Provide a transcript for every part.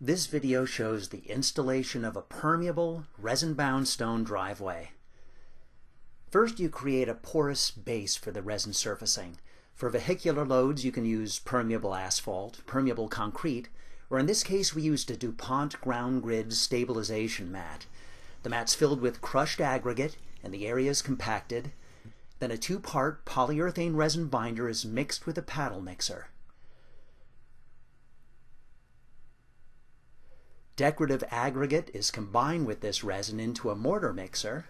This video shows the installation of a permeable, resin-bound stone driveway. First, you create a porous base for the resin surfacing. For vehicular loads, you can use permeable asphalt, permeable concrete, or in this case we used a DuPont ground grid stabilization mat. The mat's filled with crushed aggregate and the area is compacted. Then a 2-part polyurethane resin binder is mixed with a paddle mixer. Decorative aggregate is combined with this resin into a mortar mixer.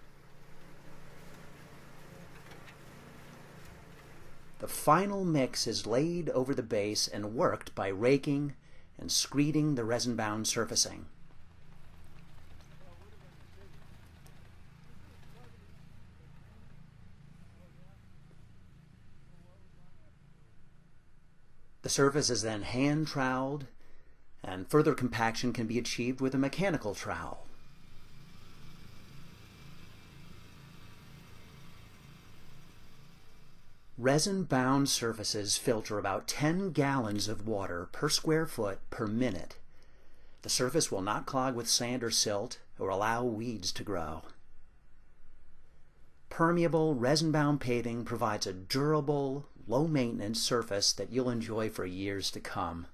The final mix is laid over the base and worked by raking and screeding the resin-bound surfacing. The surface is then hand troweled, and further compaction can be achieved with a mechanical trowel. Resin-bound surfaces filter about 10 gallons of water per square foot per minute. The surface will not clog with sand or silt or allow weeds to grow. Permeable, resin-bound paving provides a durable, low-maintenance surface that you'll enjoy for years to come.